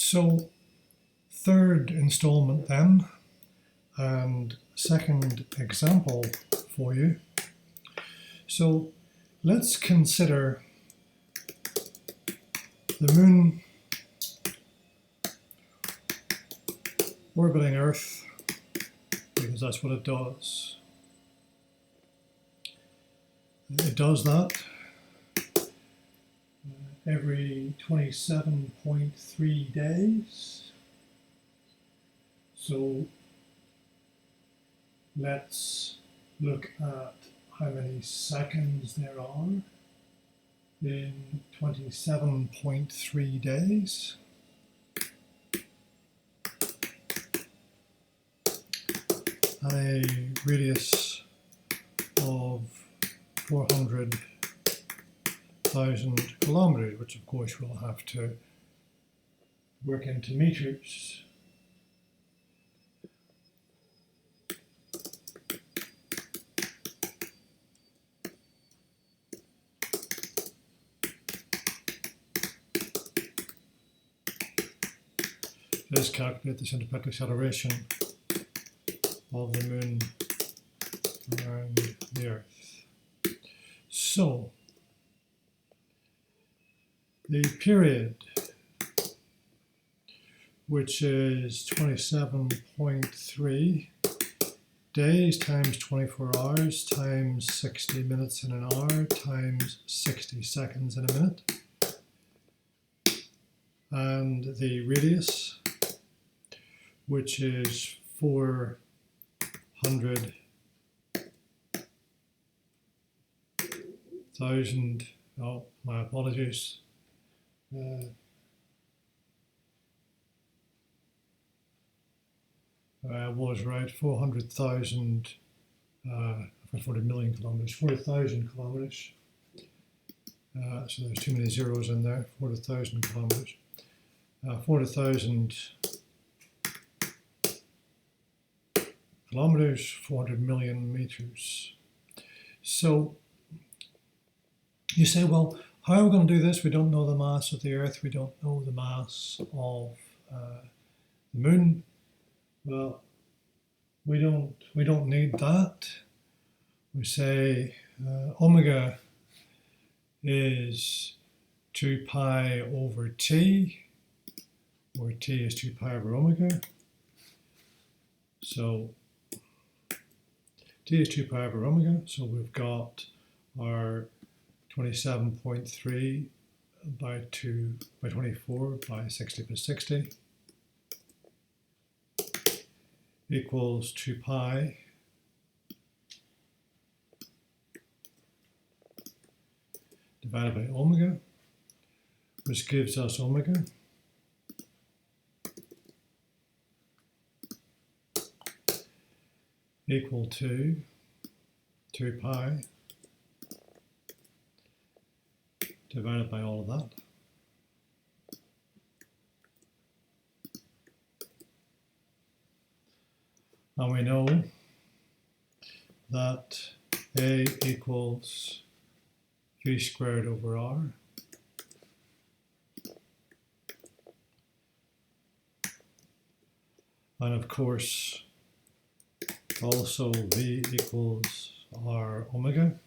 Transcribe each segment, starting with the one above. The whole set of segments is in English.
So, third installment then, and second example for you. So, let's consider the Moon orbiting Earth, because that's what it does. It does that every 27.3 days. So let's look at how many seconds there are in 27.3 days. At a radius of 400,000 kilometers, which of course we'll have to work into meters. Let's calculate the centripetal acceleration of the Moon around the Earth. So, the period, which is 27.3 days times 24 hours times 60 minutes in an hour times 60 seconds in a minute, and the radius, which is 400,000, oh, my apologies. I was right, 400,000, I've got 40 million kilometers, 40,000 kilometers. So there's too many zeros in there, 40,000 kilometers. 40,000 kilometers, 400 million meters. So you say, well, how are we going to do this? We don't know the mass of the Earth. We don't know the mass of the Moon. Well, we don't need that. We say omega is 2 pi over t, where t is 2 pi over omega. So t is 2 pi over omega. So we've got our 27.3 by 24 by 60 plus 60 equals 2 pi divided by omega, which gives us omega equal to 2 pi divided by all of that. And we know that A equals v squared over r. And of course, also v equals r omega.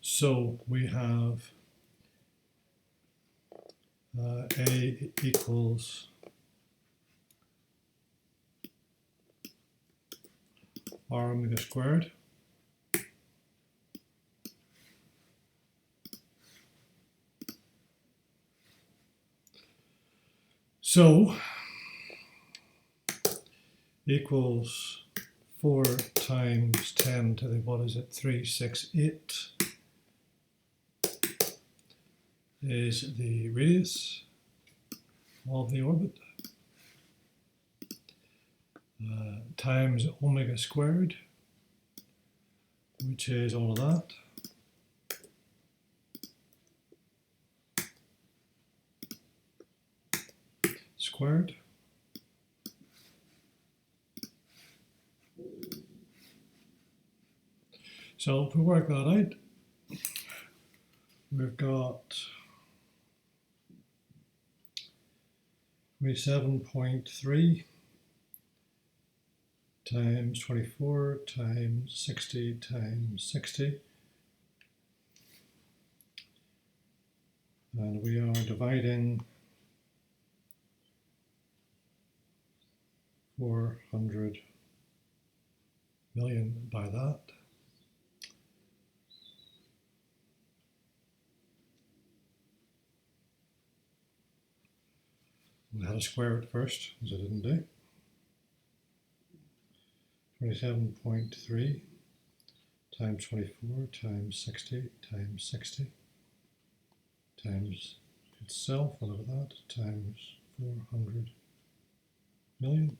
So we have A equals r omega squared. So equals 4 times 10 to the, what is it, 368 is the radius of the orbit, times omega squared, which is all of that, squared, So if we work that out, we've got 27.3 times 24 times 60 times 60. And we are dividing 400 million by that. We had to square it first, as I didn't do. 27.3 times 24 times 60 times 60 times itself, whatever that, times 400 million.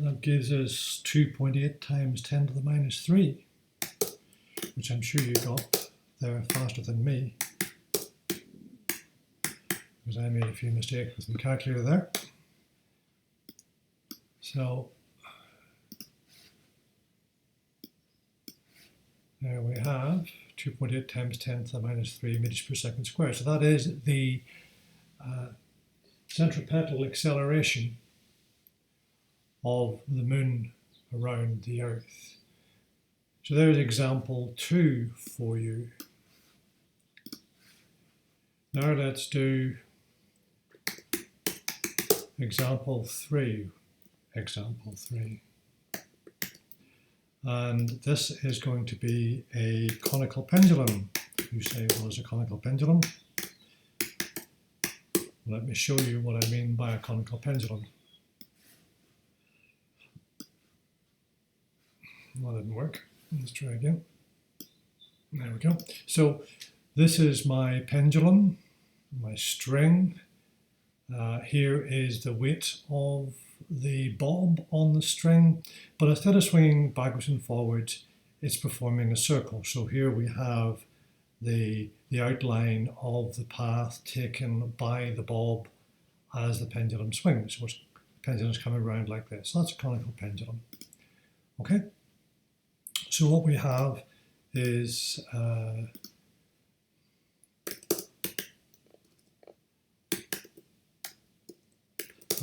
That gives us 2.8 times 10 to the minus 3, which I'm sure you got there faster than me, because I made a few mistakes with the calculator there. So there we have 2.8 times 10 to the minus 3 meters per second squared. So that is the centripetal acceleration of the moon around the Earth. So there's example 2 for you. Now let's do example 3. And this is going to be a conical pendulum. You say, what is a conical pendulum? Let me show you what I mean by a conical pendulum. Well, that didn't work. Let's try again. There we go. So this is my pendulum, my string. Here is the weight of the bob on the string, but instead of swinging backwards and forwards, it's performing a circle. So here we have the outline of the path taken by the bob as the pendulum swings. So the pendulum's coming around like this. So that's a conical pendulum. Okay. So what we have is a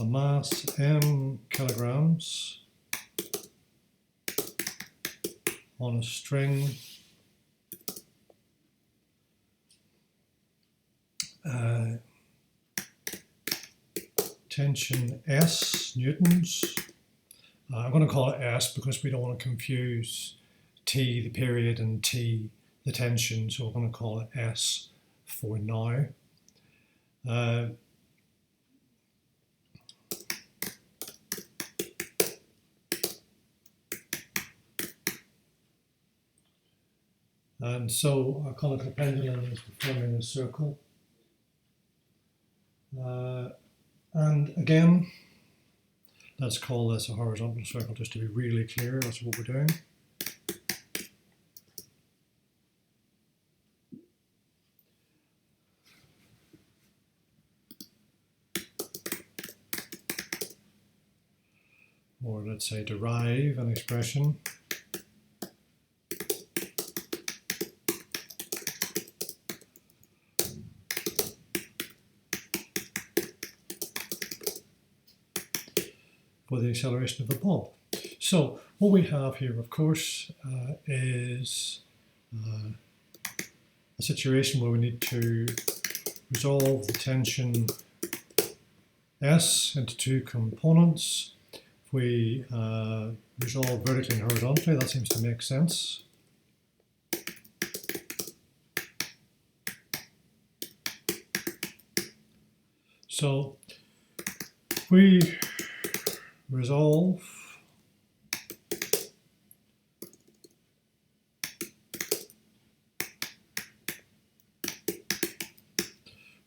mass m kilograms on a string, tension S newtons. I'm going to call it S because we don't want to confuse T, the period, and T, the tension, so we're going to call it S for now. And so our conical pendulum is performing a circle. And again, let's call this a horizontal circle just to be really clear. That's what we're doing. Or let's say derive an expression for the acceleration of the bob. So what we have here, of course, is a situation where we need to resolve the tension S into two components. If we resolve vertically and horizontally, that seems to make sense. So we resolve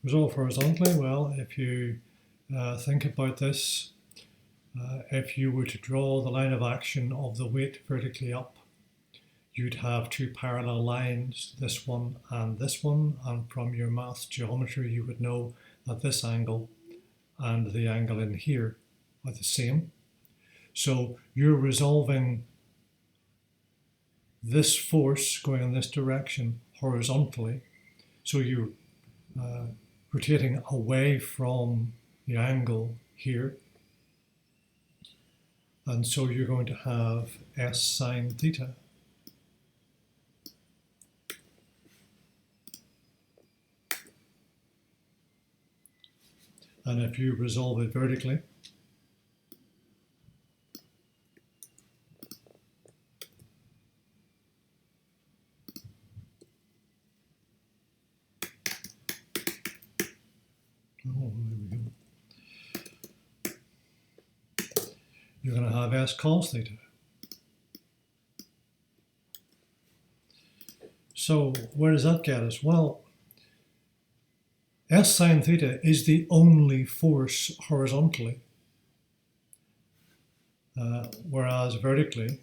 horizontally. Well, if you think about this, if you were to draw the line of action of the weight vertically up, you'd have two parallel lines, this one, and from your maths geometry you would know that this angle and the angle in here are the same. So you're resolving this force going in this direction horizontally, so you're rotating away from the angle here, and so you're going to have S sine theta. And if you resolve it vertically, you're going to have S cos theta. So where does that get us? Well, S sine theta is the only force horizontally, whereas vertically,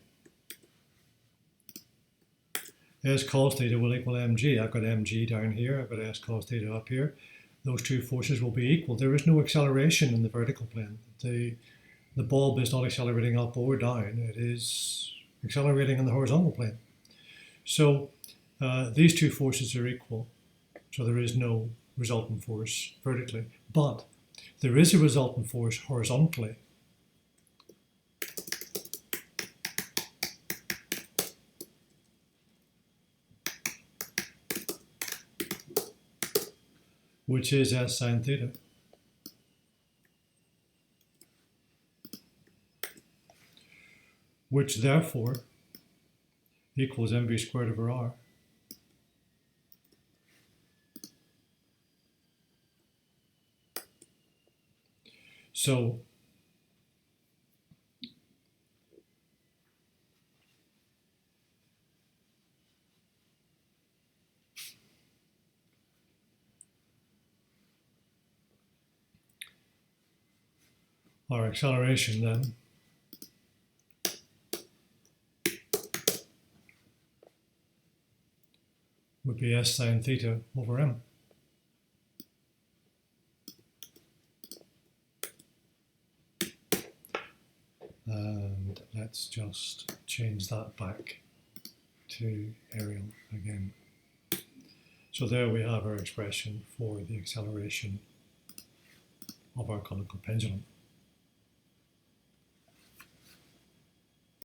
S cos theta will equal mg. I've got mg down here, I've got S cos theta up here. Those two forces will be equal. There is no acceleration in the vertical plane. The bulb is not accelerating up or down, it is accelerating in the horizontal plane. So these two forces are equal, so there is no resultant force vertically, but there is a resultant force horizontally. Which is S sine theta. Which therefore equals mv squared over r. So our acceleration then would be S sine theta over m. And let's just change that back to aerial again. So there we have our expression for the acceleration of our conical pendulum.